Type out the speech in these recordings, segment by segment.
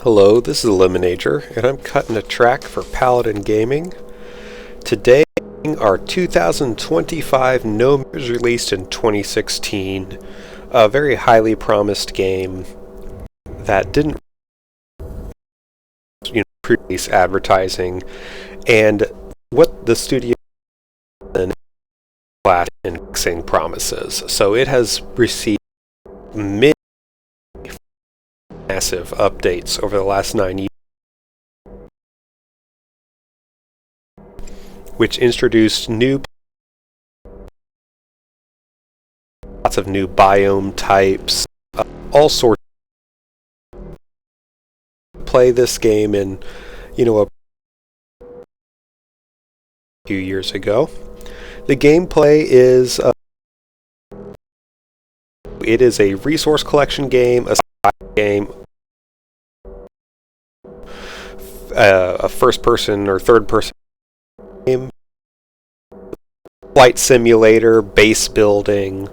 Hello, this is Eliminajor, and I'm cutting a track for Paladin Gaming. Today, our 2025 No Mirrors released in 2016, a very highly promised game that didn't pre-release advertising, and what the studio and class in fixing promises. So it has received many massive updates over the last 9 years, which introduced lots of new biome types, all sorts. Play this game in, a few years ago. The gameplay is it is a resource collection game, a game, a first-person or third-person game, flight simulator, base building.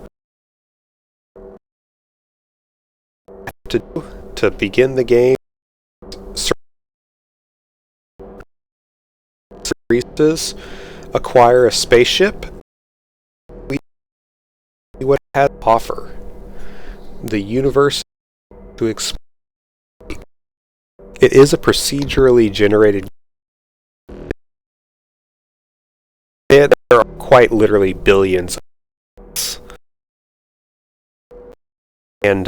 To begin the game, acquire a spaceship. We see what it has to offer. The universe to explore. It is a procedurally generated. There are quite literally billions, and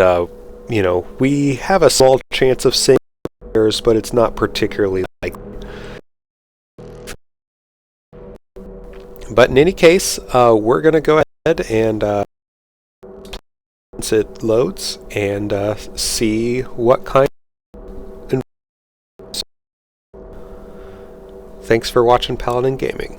we have a small chance of seeing players, but it's not particularly likely. But in any case, we're going to go ahead and once it loads and see what kind of. Thanks for watching Paladin Gaming.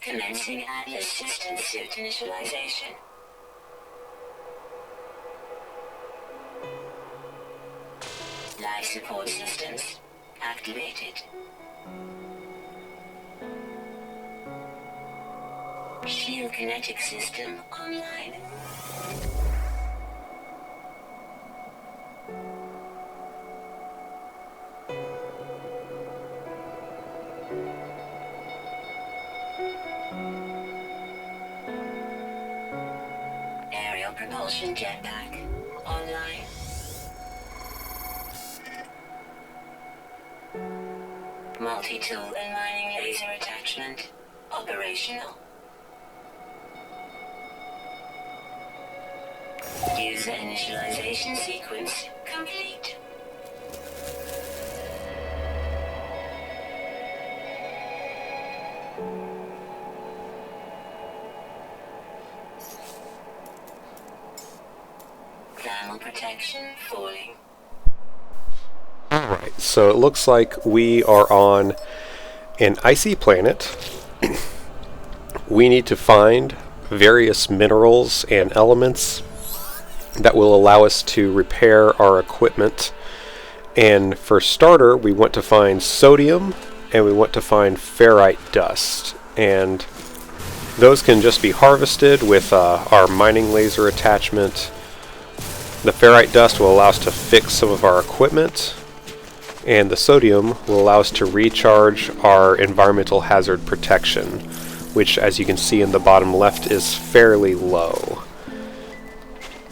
Commencing Atlas System Suit Initialization. Life support systems activated. Shield kinetic system online. propulsion jetpack online. Multi-tool and mining laser attachment operational. User initialization sequence complete. Thermal protection falling. Alright, so it looks like we are on an icy planet. We need to find various minerals and elements that will allow us to repair our equipment. And for starter, we want to find sodium and we want to find ferrite dust. And those can just be harvested with our mining laser attachment. The ferrite dust will allow us to fix some of our equipment, and the sodium will allow us to recharge our environmental hazard protection, which, as you can see in the bottom left, is fairly low.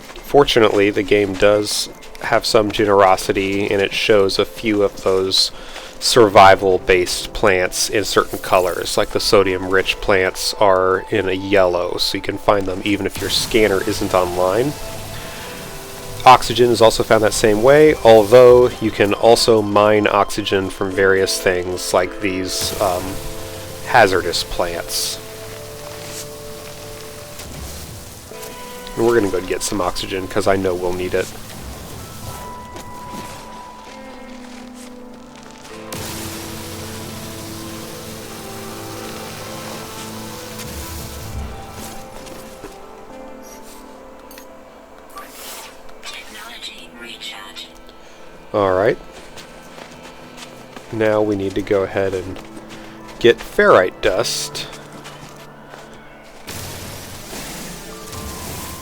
Fortunately, the game does have some generosity, and it shows a few of those survival-based plants in certain colors, like the sodium-rich plants are in a yellow, so you can find them even if your scanner isn't online. Oxygen is also found that same way, although you can also mine oxygen from various things like these hazardous plants. And we're going to go get some oxygen because I know we'll need it. Alright. Now we need to go ahead and get ferrite dust,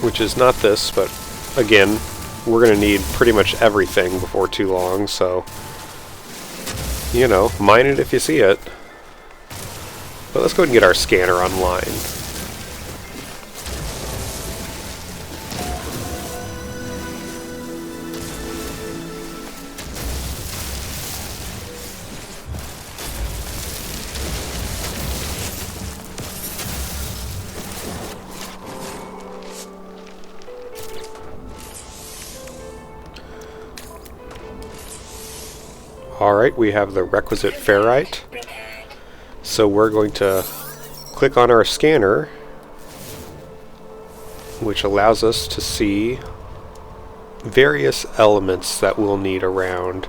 which is not this, but again, we're going to need pretty much everything before too long, so, you know, mine it if you see it. But let's go ahead and get our scanner online. Alright, we have the requisite ferrite. So we're going to click on our scanner, which allows us to see various elements that we'll need around: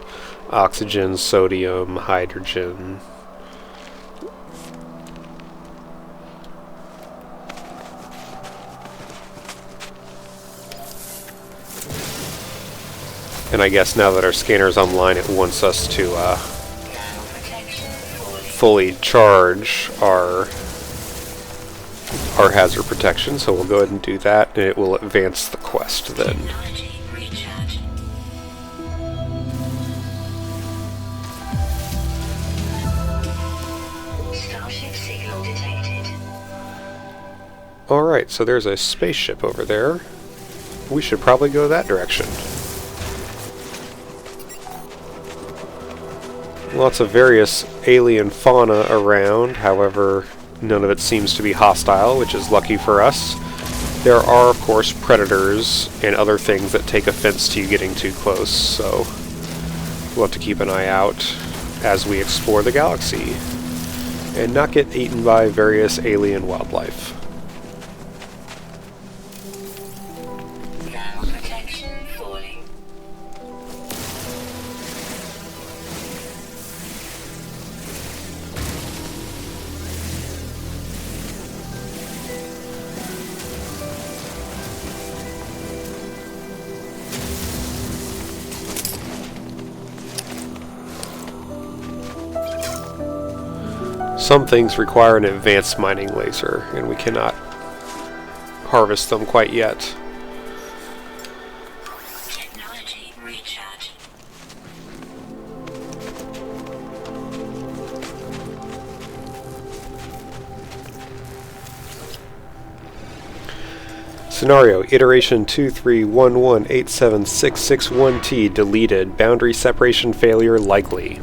oxygen, sodium, hydrogen. And I guess now that our scanner's online, it wants us to fully charge our hazard protection, so we'll go ahead and do that, and it will advance the quest then. Alright, so there's a spaceship over there. We should probably go that direction. Lots of various alien fauna around, however, none of it seems to be hostile, which is lucky for us. There are, of course, predators and other things that take offense to you getting too close, so we'll have to keep an eye out as we explore the galaxy and not get eaten by various alien wildlife. Some things require an advanced mining laser, and we cannot harvest them quite yet. Technology recharge. Scenario, iteration 2311876661T deleted, boundary separation failure likely.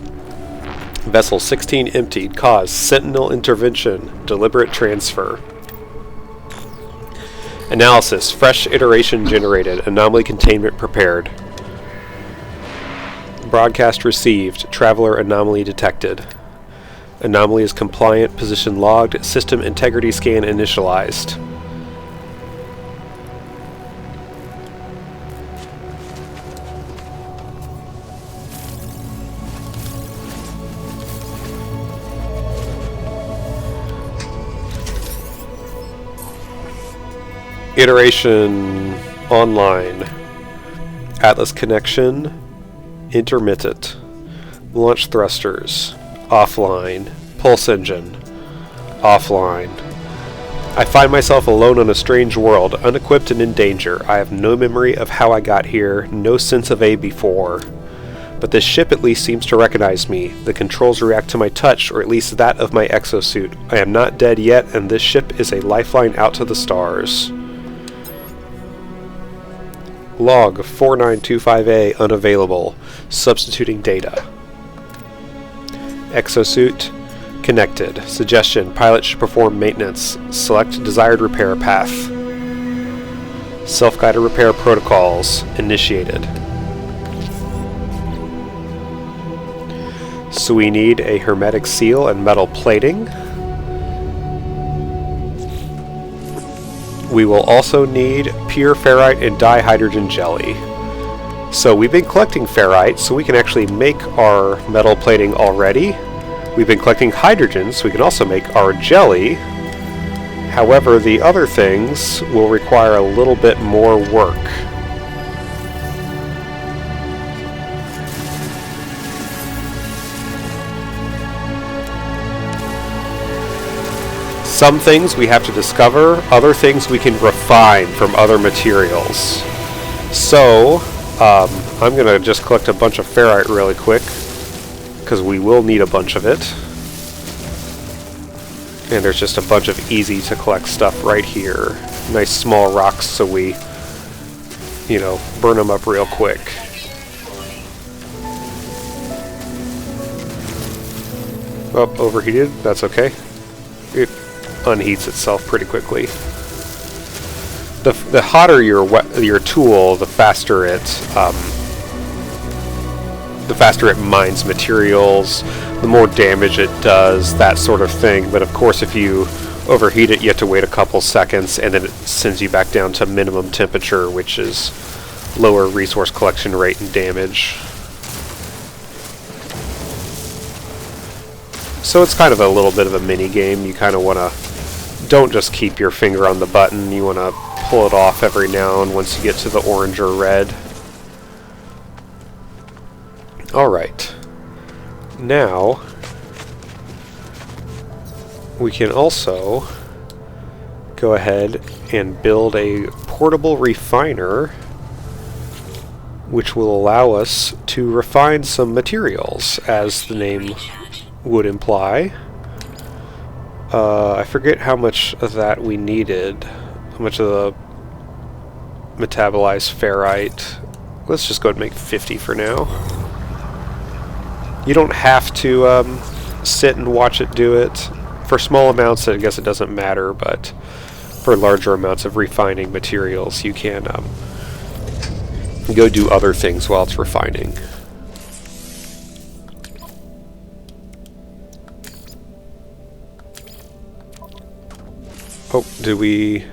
Vessel 16 emptied, cause sentinel intervention, deliberate transfer. Analysis, fresh iteration generated, anomaly containment prepared. Broadcast received, traveler anomaly detected. Anomaly is compliant, position logged, system integrity scan initialized. Iteration online. Atlas connection intermittent. Launch thrusters offline. Pulse engine offline. I find myself alone on a strange world, unequipped and in danger. I have no memory of how I got here, no sense of a before. But this ship at least seems to recognize me. The controls react to my touch, or at least that of my exosuit. I am not dead yet, and this ship is a lifeline out to the stars. Log 4925A unavailable. Substituting data. Exosuit connected. Suggestion: pilot should perform maintenance. Select desired repair path. Self-guided repair protocols initiated. So we need a hermetic seal and metal plating. We will also need pure ferrite and dihydrogen jelly. So we've been collecting ferrite, so we can actually make our metal plating already. We've been collecting hydrogen, so we can also make our jelly. However, the other things will require a little bit more work. Some things we have to discover, other things we can refine from other materials. So, I'm going to just collect a bunch of ferrite really quick, because we will need a bunch of it. And there's just a bunch of easy to collect stuff right here. Nice small rocks, so we, burn them up real quick. Oh, overheated? That's okay. It unheats itself pretty quickly. The hotter your tool, the faster it mines materials, the more damage it does, that sort of thing. But of course, if you overheat it, you have to wait a couple seconds, and then it sends you back down to minimum temperature, which is lower resource collection rate and damage. So it's kind of a little bit of a mini game. You kind of want to don't just keep your finger on the button. You want to pull it off every now and once you get to the orange or red. Alright. Now we can also go ahead and build a portable refiner, which will allow us to refine some materials, as the name would imply. I forget how much of that we needed. How much of the metabolized ferrite. Let's just go ahead and make 50 for now. You don't have to sit and watch it do it. For small amounts, I guess it doesn't matter, but for larger amounts of refining materials, you can go do other things while it's refining. Oh, did we...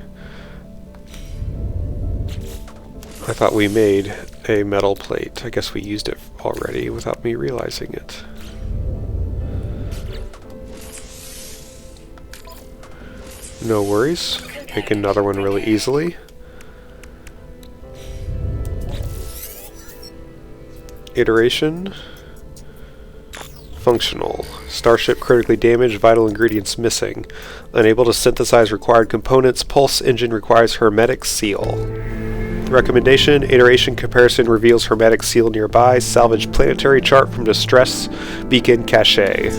I thought we made a metal plate. I guess we used it already without me realizing it. No worries. Make another one really easily. Iteration. Functional. Starship critically damaged, vital ingredients missing. Unable to synthesize required components, pulse engine requires hermetic seal. Recommendation: iteration comparison reveals hermetic seal nearby. Salvage planetary chart from distress beacon cache.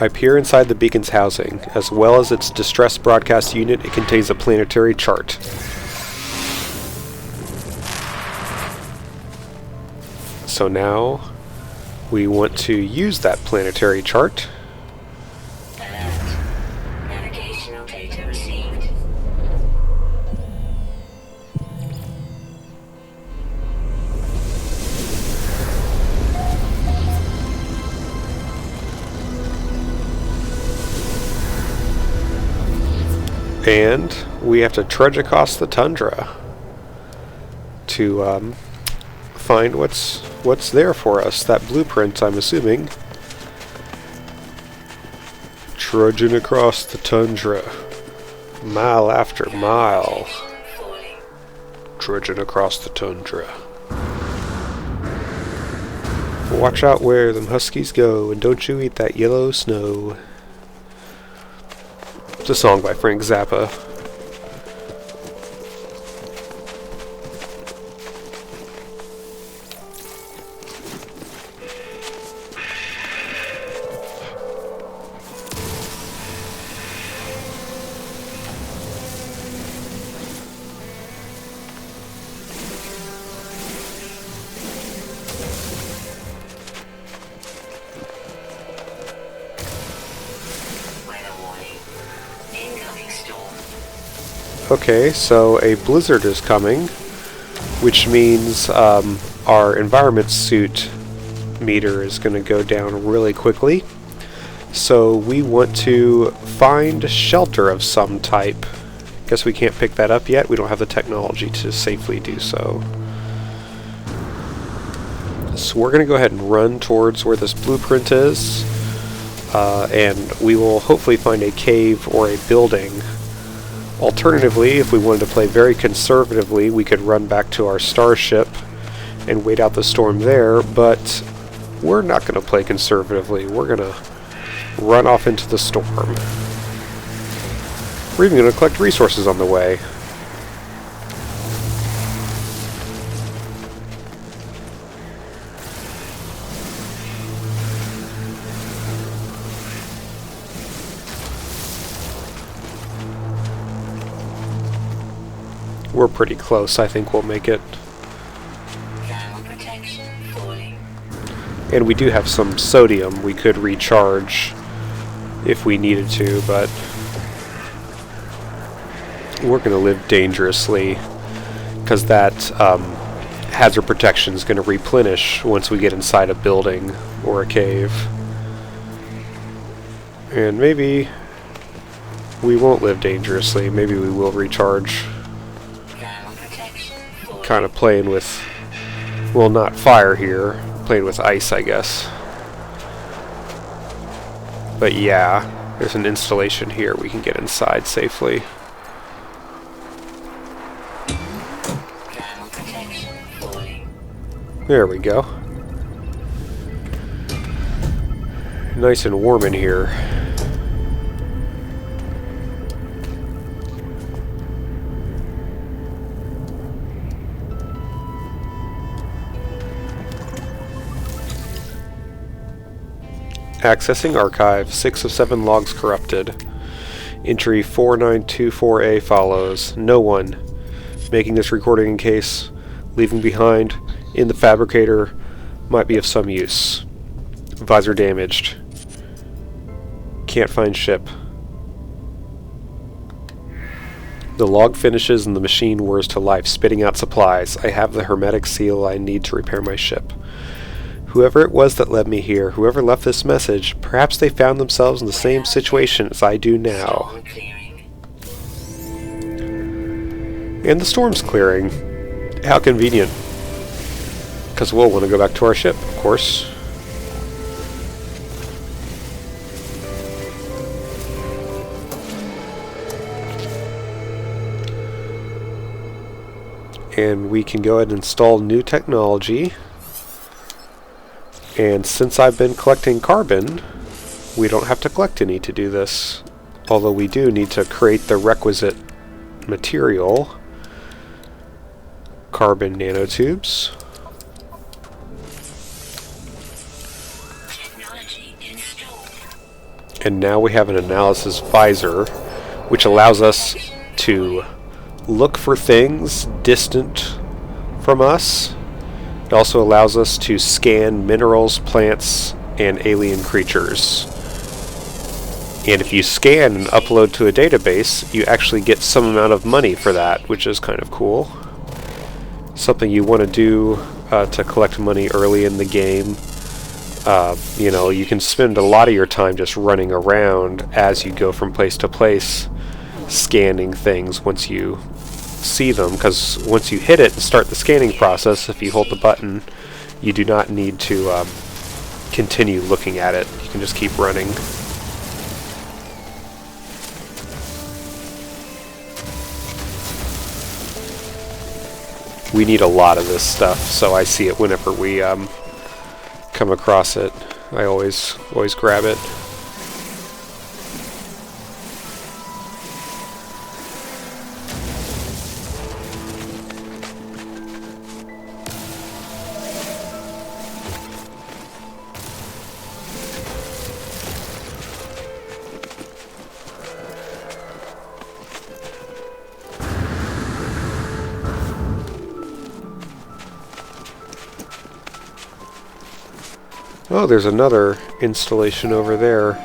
I peer inside the beacon's housing. As well as its distress broadcast unit, it contains a planetary chart. So now we want to use that planetary chart. Alert. Navigational data received. And we have to trudge across the tundra to find what's there for us. That blueprint, I'm assuming. Trudging across the tundra, mile after mile. Falling. Trudging across the tundra. Watch out where them huskies go, and don't you eat that yellow snow. It's a song by Frank Zappa. Weather warning. Incoming storm. Okay, so a blizzard is coming, which means our environment suit meter is going to go down really quickly. So we want to find shelter of some type. Guess we can't pick that up yet. We don't have the technology to safely do so. So we're going to go ahead and run towards where this blueprint is, and we will hopefully find a cave or a building. Alternatively, if we wanted to play very conservatively, we could run back to our starship and wait out the storm there, but we're not going to play conservatively. We're going to run off into the storm. We're even going to collect resources on the way. We're pretty close. I think we'll make it. Thermal protection falling. And we do have some sodium we could recharge if we needed to, but we're going to live dangerously because that hazard protection is going to replenish once we get inside a building or a cave. And maybe we won't live dangerously. Maybe we will recharge. Thermal protection falling. Kind of playing with, well, not fire here, playing with ice, I guess. But yeah, there's an installation here we can get inside safely. Thermal protection falling. There we go. Nice and warm in here. Accessing archive, 6 of 7 logs corrupted. Entry 4924A follows. No one. Making this recording in case leaving behind in the fabricator might be of some use. Visor damaged. Can't find ship. The log finishes and the machine whirs to life, spitting out supplies. I have the hermetic seal I need to repair my ship. Whoever it was that led me here, whoever left this message, perhaps they found themselves in the same situation as I do now. Storm clearing. And the storm's clearing. How convenient. Because we'll want to go back to our ship, of course. And we can go ahead and install new technology. And since I've been collecting carbon, we don't have to collect any to do this. Although we do need to create the requisite material. Carbon nanotubes. Technology installed. And now we have an analysis visor, which allows us to look for things distant from us. It also allows us to scan minerals, plants, and alien creatures. And if you scan and upload to a database, you actually get some amount of money for that, which is kind of cool. Something you want to do to collect money early in the game. You know, you can spend a lot of your time just running around as you go from place to place, scanning things once you see them, because once you hit it and start the scanning process, if you hold the button, you do not need to continue looking at it. You can just keep running. We need a lot of this stuff, so I see it whenever we come across it. I always grab it. Oh, there's another installation over there.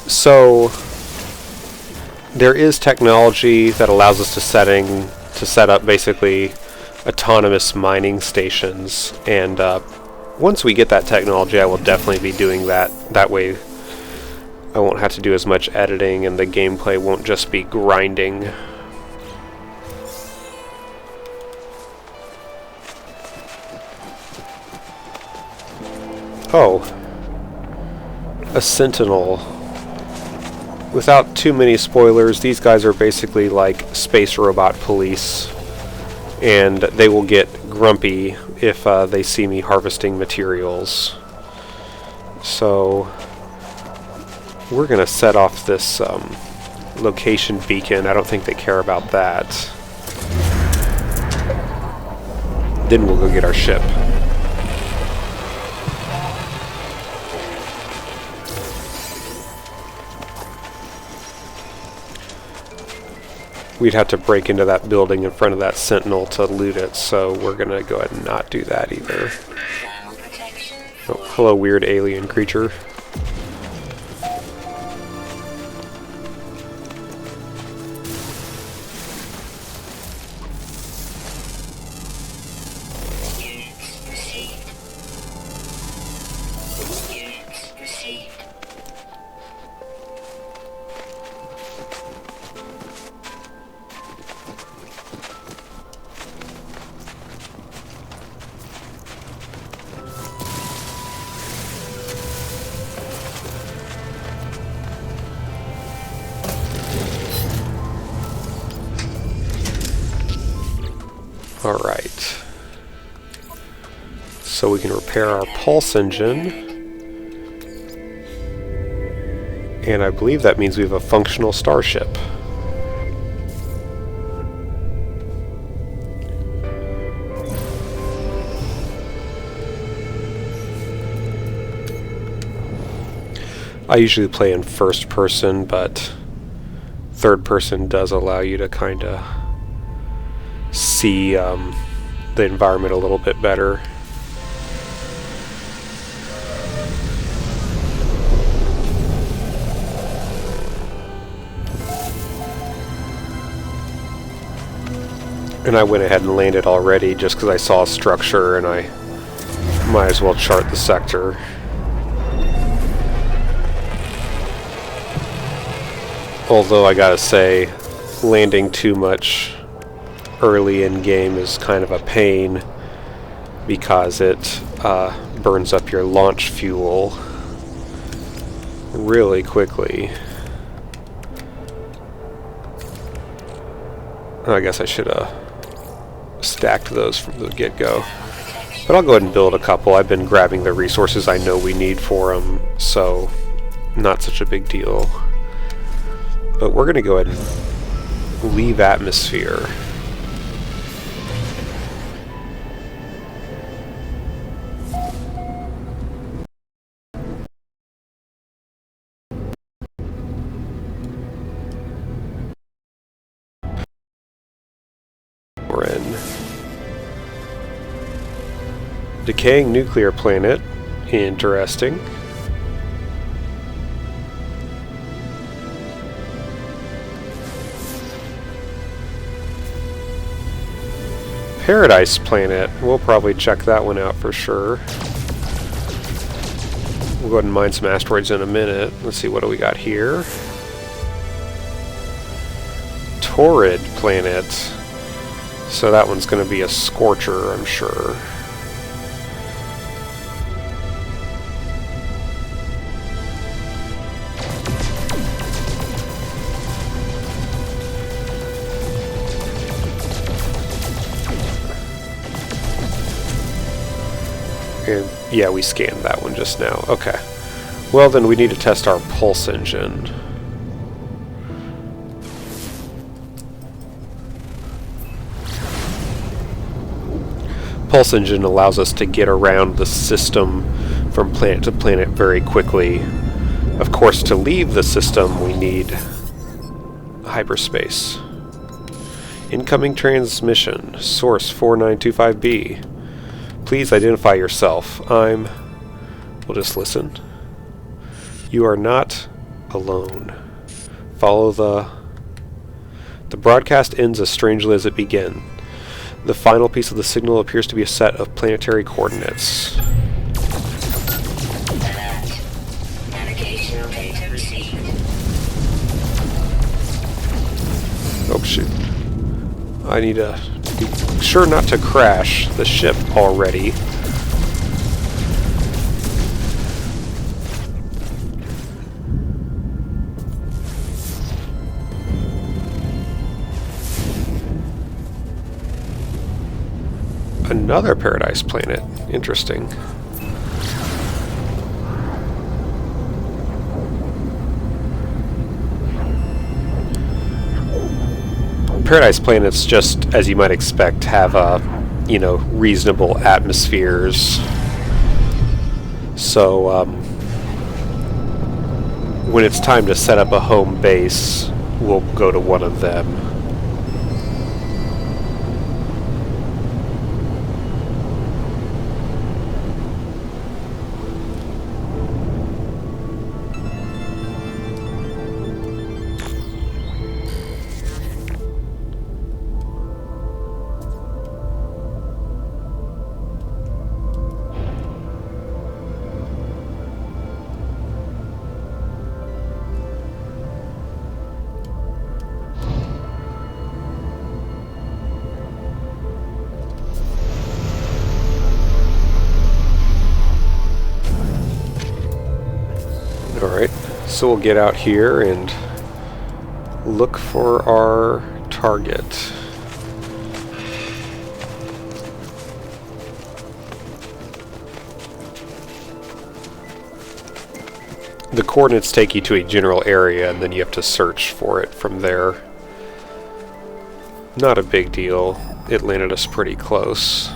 So there is technology that allows us to set up basically autonomous mining stations, and once we get that technology, I will definitely be doing that. That way I won't have to do as much editing, and the gameplay won't just be grinding. Oh, a sentinel. Without too many spoilers, these guys are basically like space robot police, and they will get grumpy if they see me harvesting materials. So we're gonna set off this location beacon. I don't think they care about that. Then we'll go get our ship. We'd have to break into that building in front of that sentinel to loot it, so we're gonna go ahead and not do that either. Oh, hello, weird alien creature. Alright, so we can repair our pulse engine, and I believe that means we have a functional starship. I usually play in first person, but third person does allow you to kind of see the environment a little bit better. And I went ahead and landed already just because I saw a structure and I might as well chart the sector. Although I gotta say, landing too much early in game is kind of a pain because it burns up your launch fuel really quickly. I guess I should have stacked those from the get-go. But I'll go ahead and build a couple. I've been grabbing the resources I know we need for them, so not such a big deal. But we're going to go ahead and leave atmosphere. We're in decaying nuclear planet. Interesting. Paradise planet. We'll probably check that one out for sure. We'll go ahead and mine some asteroids in a minute. Let's see, what do we got here? Torrid planet. So that one's going to be a scorcher, I'm sure. And yeah, we scanned that one just now. Okay. Well, then we need to test our pulse engine. Pulse engine allows us to get around the system from planet to planet very quickly. Of course, to leave the system, we need hyperspace. Incoming transmission, source 4925B. Please identify yourself. We'll just listen. You are not alone. Follow the broadcast ends as strangely as it began. The final piece of the signal appears to be a set of planetary coordinates. Alert. Navigational data received. Oh shoot. I need to be sure not to crash the ship already. Another paradise planet. Interesting. Paradise planets, just as you might expect, have reasonable atmospheres. So when it's time to set up a home base, we'll go to one of them. Alright, so we'll get out here and look for our target. The coordinates take you to a general area and then you have to search for it from there. Not a big deal. It landed us pretty close.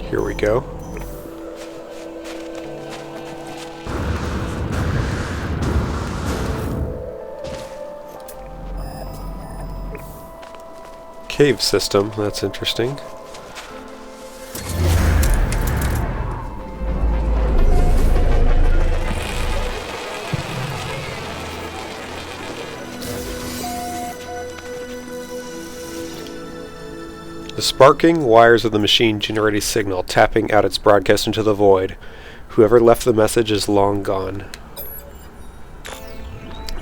Here we go. Cave system, that's interesting. The sparking wires of the machine generate a signal, tapping out its broadcast into the void. Whoever left the message is long gone.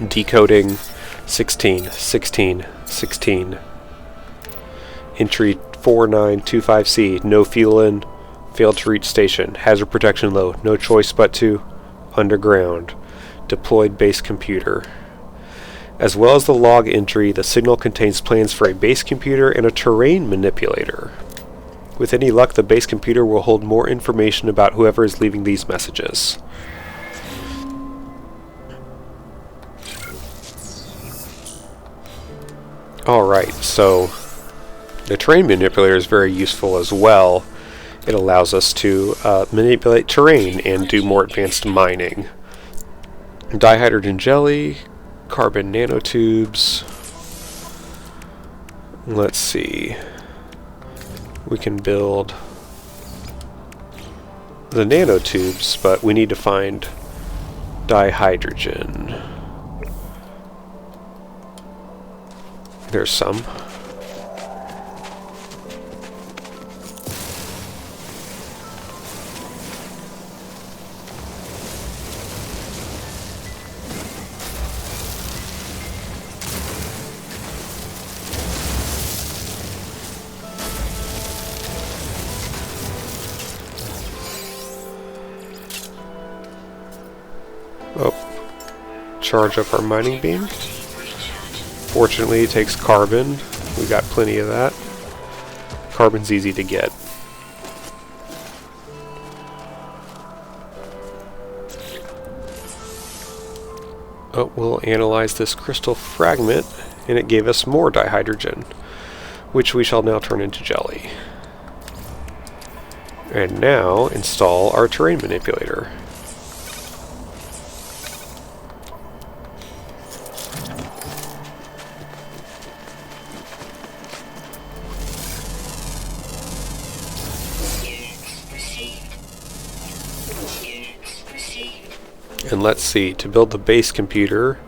Decoding 16, 16, 16. Entry 4925C, no fuel in, failed to reach station, hazard protection low, no choice but to underground, deployed base computer. As well as the log entry, the signal contains plans for a base computer and a terrain manipulator. With any luck, the base computer will hold more information about whoever is leaving these messages. Alright, so the terrain manipulator is very useful as well. It allows us to manipulate terrain and do more advanced mining. Dihydrogen jelly, carbon nanotubes. Let's see. We can build the nanotubes, but we need to find dihydrogen. There's some. Oh, charge up our mining beam. Fortunately, it takes carbon. We got plenty of that. Carbon's easy to get. Oh, we'll analyze this crystal fragment, and it gave us more dihydrogen, which we shall now turn into jelly. And now install our terrain manipulator. And let's see, to build the base computer,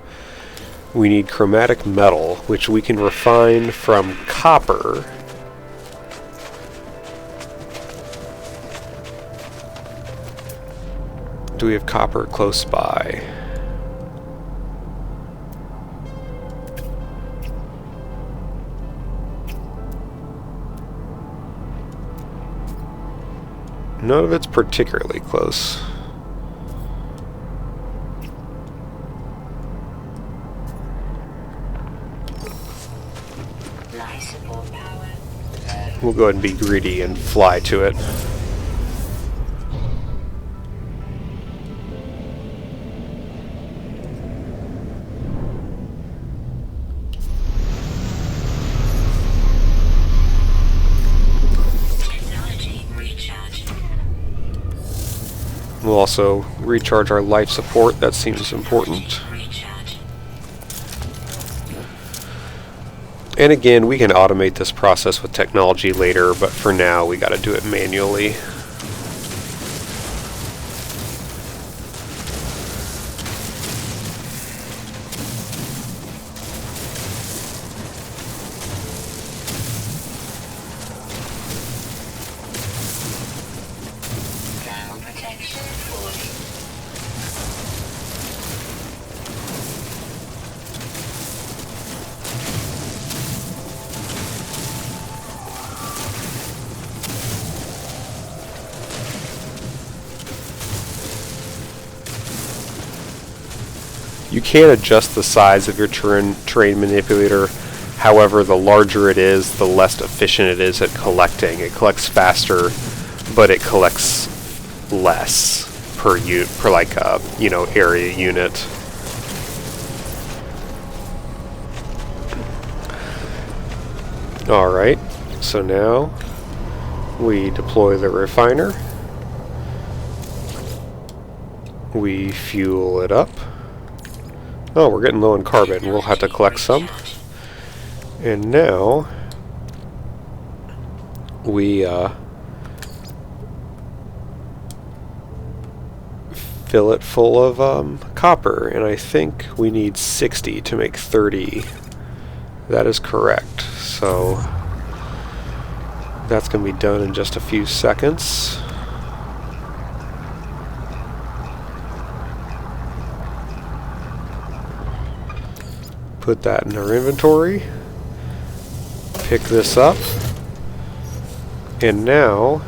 we need chromatic metal, which we can refine from copper. Do we have copper close by? None of it's particularly close. We'll go ahead and be greedy and fly to it. We'll also recharge our life support. That seems important. And again, we can automate this process with technology later, but for now we gotta do it manually. You can adjust the size of your terrain manipulator. However, the larger it is, the less efficient it is at collecting. It collects faster, but it collects less per area unit. All right. So now We deploy the refiner. We fuel it up. Oh, we're getting low on carbon. We'll have to collect some. And now we fill it full of copper, and I think we need 60 to make 30. That is correct. So that's going to be done in just a few seconds. Put that in our inventory. Pick this up. And now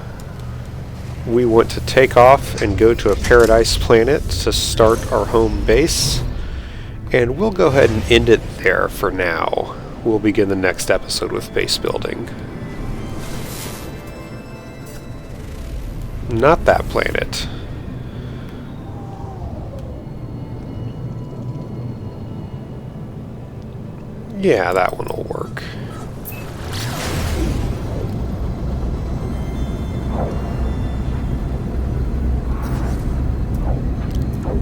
we want to take off and go to a paradise planet to start our home base. And we'll go ahead and end it there for now. We'll begin the next episode with base building. Not that planet. Yeah, that one will work.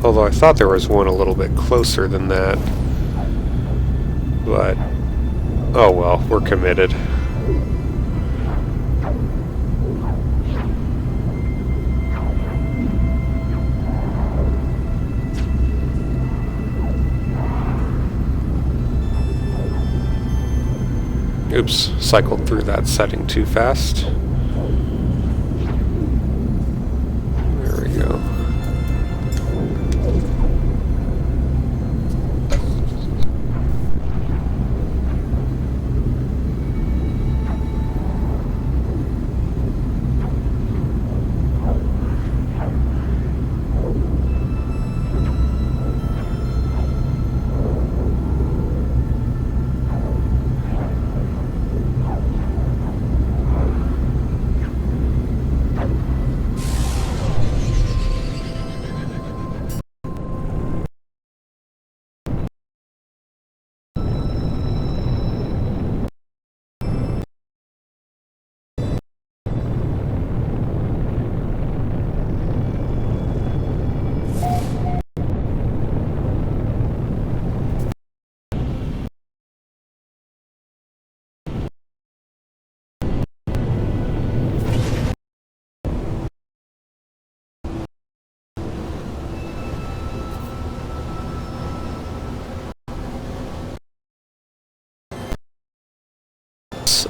Although I thought there was one a little bit closer than that. But, oh well, we're committed. Oops, cycled through that setting too fast. There we go.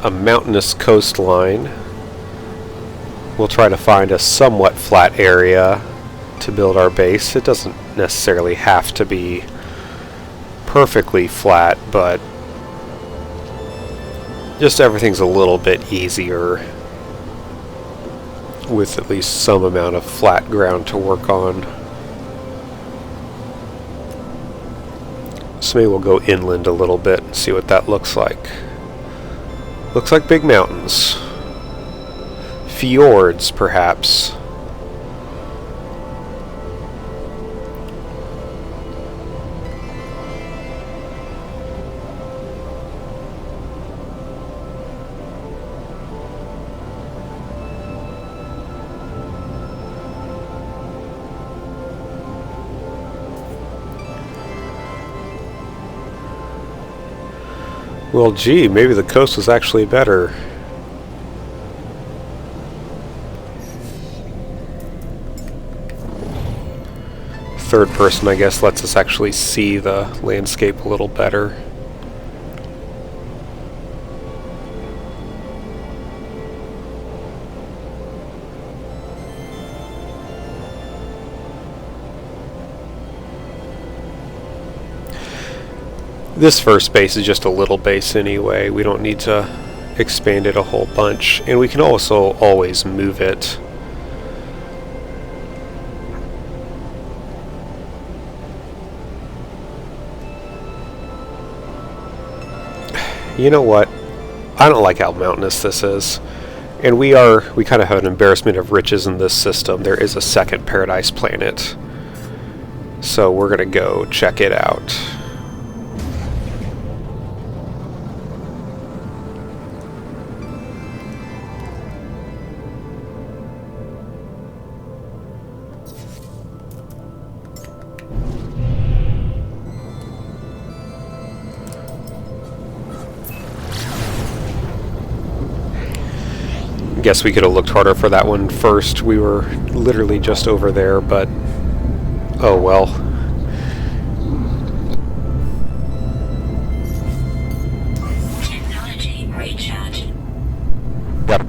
A mountainous coastline. We'll try to find a somewhat flat area to build our base. It doesn't necessarily have to be perfectly flat, but just everything's a little bit easier with at least some amount of flat ground to work on. So maybe we'll go inland a little bit and see what that looks like. Looks like big mountains. Fjords, perhaps. Well, gee, maybe the coast was actually better. Third person, I guess, lets us actually see the landscape a little better. This first base is just a little base anyway. We don't need to expand it a whole bunch. And we can also always move it. You know what? I don't like how mountainous this is. And we kind of have an embarrassment of riches in this system. There is a second paradise planet. So we're going to go check it out. Guess we could have looked harder for that one first. We were literally just over there, but oh well. Technology recharge. Yep,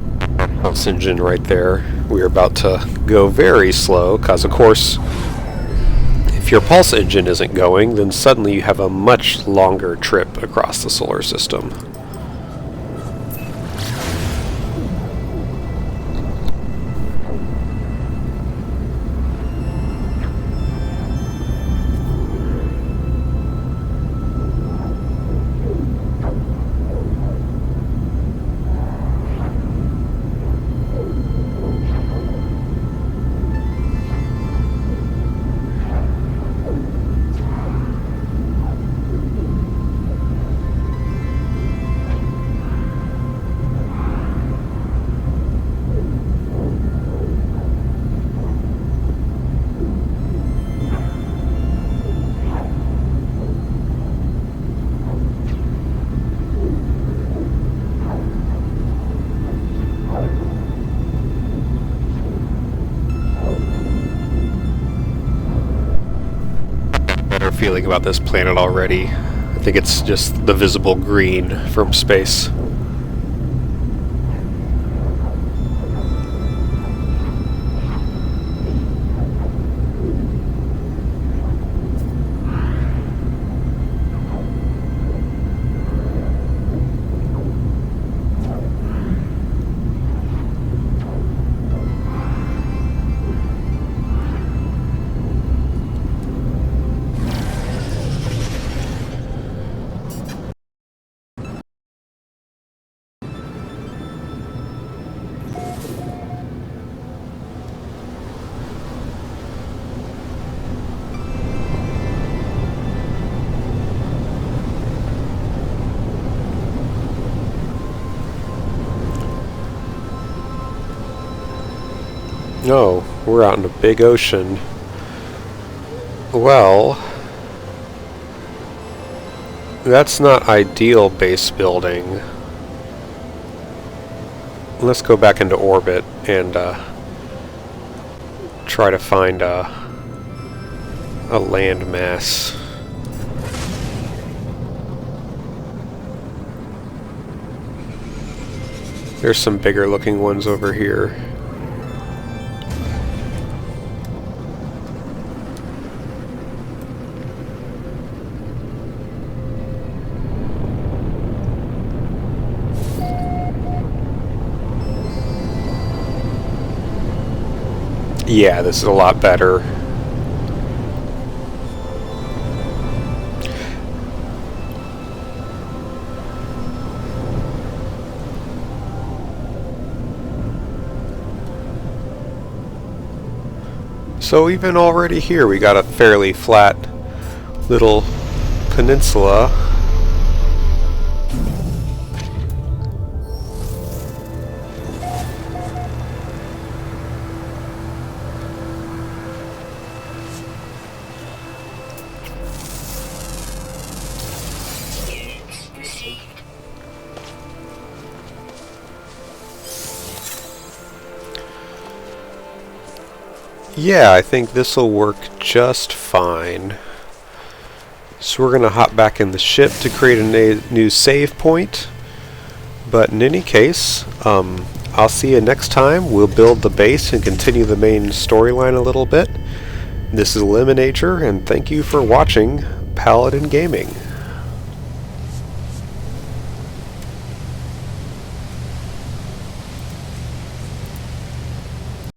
pulse engine right there. We're about to go very slow, because of course, if your pulse engine isn't going, then suddenly you have a much longer trip across the solar system. Better feeling about this planet already. I think it's just the visible green from space. No, we're out in a big ocean. Well, that's not ideal base building. Let's go back into orbit and try to find a land mass. There's some bigger looking ones over here. Yeah, this is a lot better. So even already here we got a fairly flat little peninsula. Yeah, I think this will work just fine. So we're going to hop back in the ship to create a new save point. But in any case, I'll see you next time. We'll build the base and continue the main storyline a little bit. This is Eliminajor, and thank you for watching Paladin Gaming.